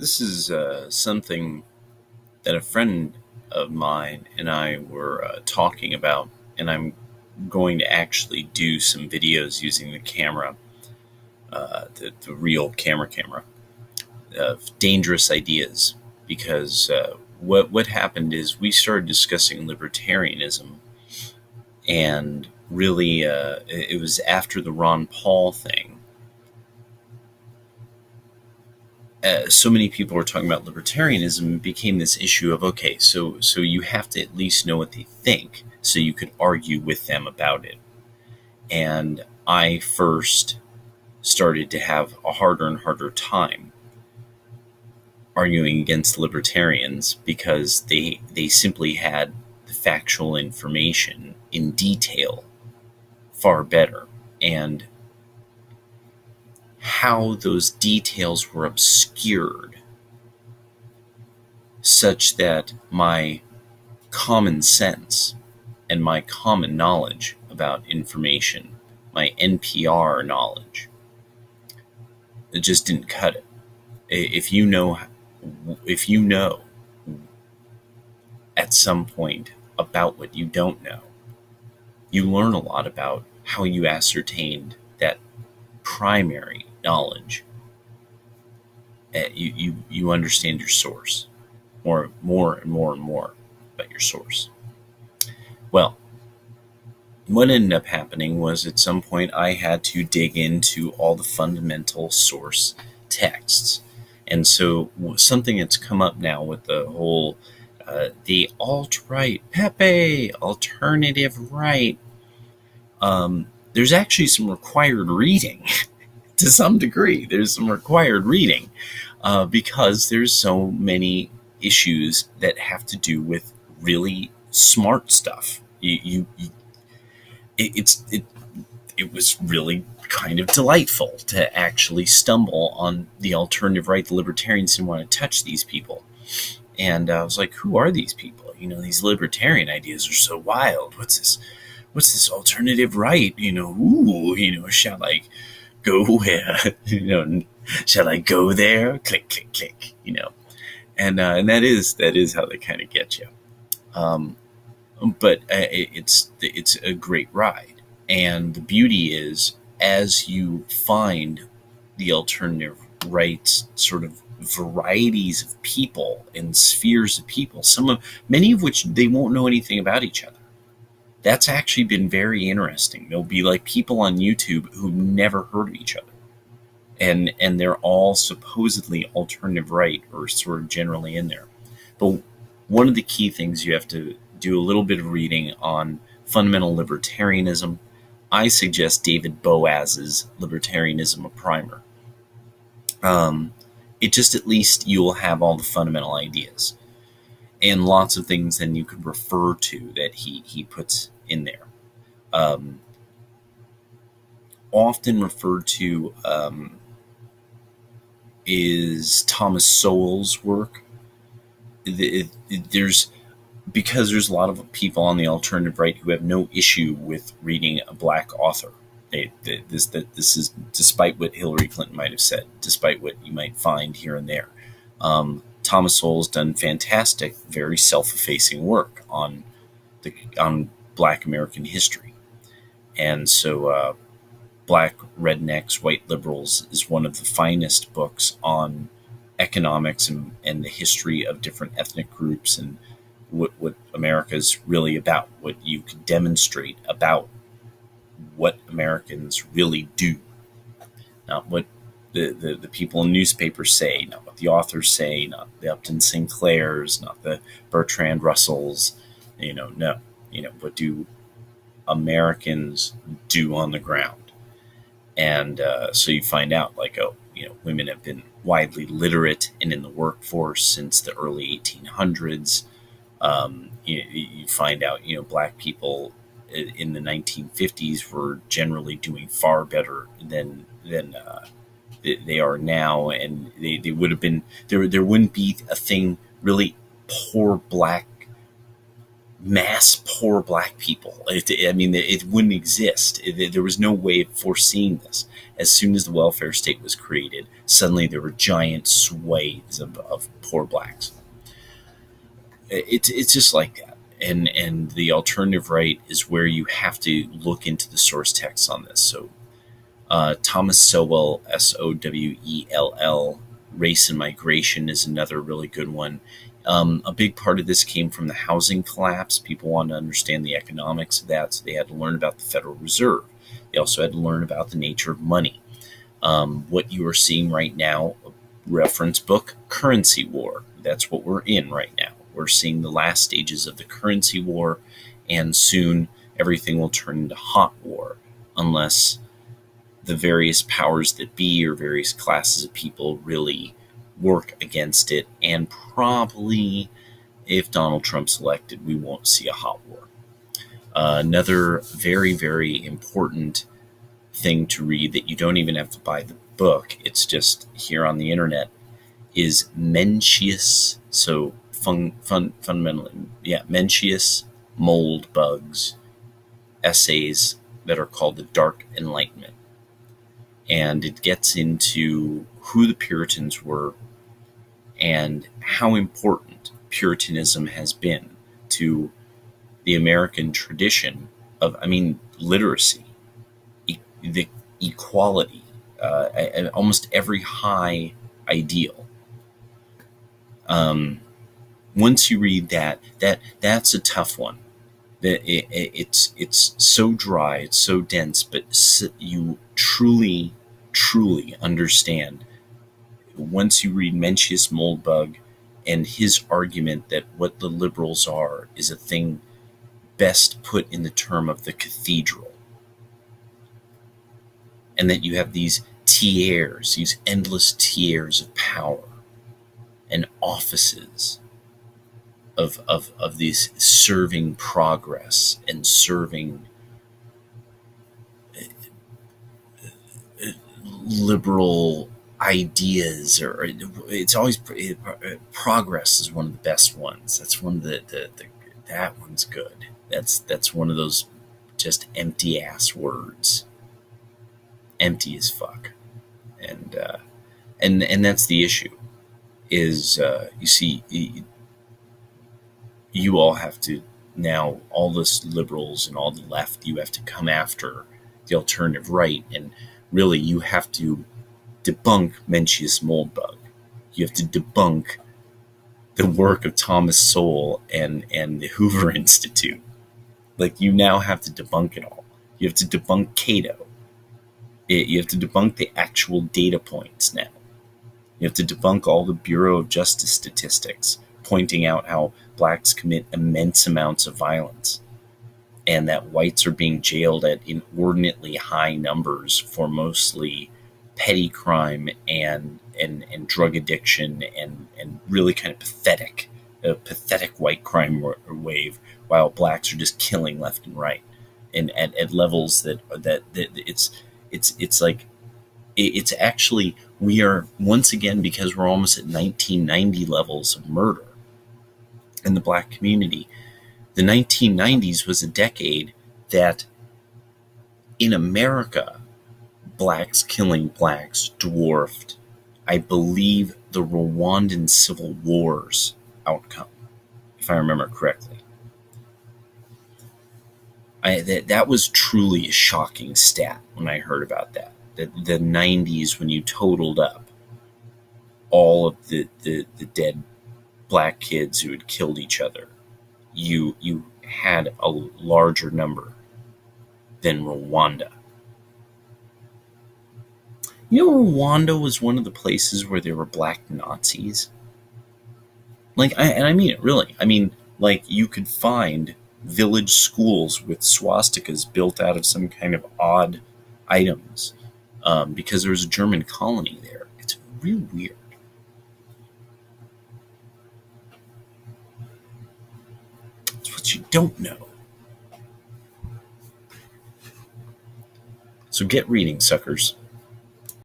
This is something that a friend of mine and I were talking about, and I'm going to actually do some videos using the camera, the real camera, of dangerous ideas. Because what happened is we started discussing libertarianism, and really it was after the Ron Paul thing. So many people were talking about libertarianism, became this issue of, okay, so you have to at least know what they think so you could argue with them about it. And I first started to have a harder and harder time arguing against libertarians because they simply had the factual information in detail far better, and how those details were obscured such that my common sense and my common knowledge about information, my NPR knowledge, it just didn't cut it. If you know at some point about what you don't know, you learn a lot about how you ascertained that primary knowledge. You understand your source more and more about your source. Well, what ended up happening was at some point I had to dig into all the fundamental source texts. And so something that's come up now with the whole the alt-right, Pepe, alternative right, there's actually some required reading. To some degree, there's some required reading because there's so many issues that have to do with really smart stuff. It was really kind of delightful to actually stumble on the alternative right. The libertarians didn't want to touch these people. And I was like, who are these people? These libertarian ideas are so wild. What's this alternative right? Shall I go where? Shall I go there? Click, click, click, And that is how they kind of get you. But it's a great ride. And the beauty is, as you find the alternative rights sort of varieties of people and spheres of people, many of which they won't know anything about each other. That's actually been very interesting. There'll be like people on YouTube who've never heard of each other. And they're all supposedly alternative right, or sort of generally in there. But one of the key things, you have to do a little bit of reading on fundamental libertarianism. I suggest David Boaz's Libertarianism, a Primer. It just, at least you will have all the fundamental ideas and lots of things then you could refer to that he puts in there. Often referred to is Thomas Sowell's work. Because there's a lot of people on the alternative right who have no issue with reading a black author. This is, despite what Hillary Clinton might have said, despite what you might find here and there. Thomas Sowell's done fantastic, very self-effacing work on Black American history, and so Black Rednecks, White Liberals is one of the finest books on economics and the history of different ethnic groups and what America's really about, what you could demonstrate about what Americans really do, not what the people in newspapers say, not what the authors say, not the Upton Sinclairs, not the Bertrand Russells, no, what do Americans do on the ground? And so you find out, like, women have been widely literate and in the workforce since the early 1800s. You find out, black people in the 1950s were generally doing far better than they are now, and they would have been there. There wouldn't be a thing really poor black mass poor black people. It wouldn't exist. There was no way of foreseeing this. As soon as the welfare state was created, suddenly there were giant swathes of poor blacks. It's just like that. And the alternative right is where you have to look into the source text on this. So Thomas Sowell, Sowell, Race and Migration is another really good one. A big part of this came from the housing collapse. People wanted to understand the economics of that, so they had to learn about the Federal Reserve. They also had to learn about the nature of money. What you are seeing right now, reference book, Currency War. That's what we're in right now. We're seeing the last stages of the currency war, and soon everything will turn into hot war, unless the various powers that be or various classes of people really work against it. And probably, if Donald Trump's elected, we won't see a hot war. Another very, very important thing to read that you don't even have to buy the book, it's just here on the internet, is Mencius. So fundamentally, Mencius, Moldbug's essays that are called the Dark Enlightenment. And it gets into who the Puritans were and how important Puritanism has been to the American tradition of, literacy, the equality, and almost every high ideal. Once you read that's a tough one. It's so dry, it's so dense, but you truly understand once you read Mencius Moldbug and his argument that what the liberals are is a thing best put in the term of the cathedral, and that you have these tiers, these endless tiers of power and offices of these serving progress and serving liberal ideas, or it's always progress is one of the best ones. That's one of the that one's good. That's one of those just empty ass words, empty as fuck, and that's the issue. Is you see, you all have to now, all this liberals and all the left, you have to come after the alternative right, and really you have to debunk Mencius Moldbug. You have to debunk the work of Thomas Sowell and the Hoover Institute. Like, you now have to debunk it all. You have to debunk Cato. You have to debunk the actual data points now. You have to debunk all the Bureau of Justice statistics pointing out how blacks commit immense amounts of violence, and that whites are being jailed at inordinately high numbers for mostly petty crime and drug addiction and really kind of pathetic white crime wave, while blacks are just killing left and right, and at levels that it's like, it's actually, we are once again, because we're almost at 1990 levels of murder in the black community. The 1990s was a decade that in America, blacks killing blacks dwarfed, I believe, the Rwandan Civil War's outcome, if I remember correctly. That was truly a shocking stat when I heard about that. The 90s, when you totaled up all of the dead black kids who had killed each other, you had a larger number than Rwanda. You know, Rwanda was one of the places where there were black Nazis. And I mean it, really. I mean, like, you could find village schools with swastikas built out of some kind of odd items, because there was a German colony there. It's real weird. It's what you don't know. So get reading, suckers.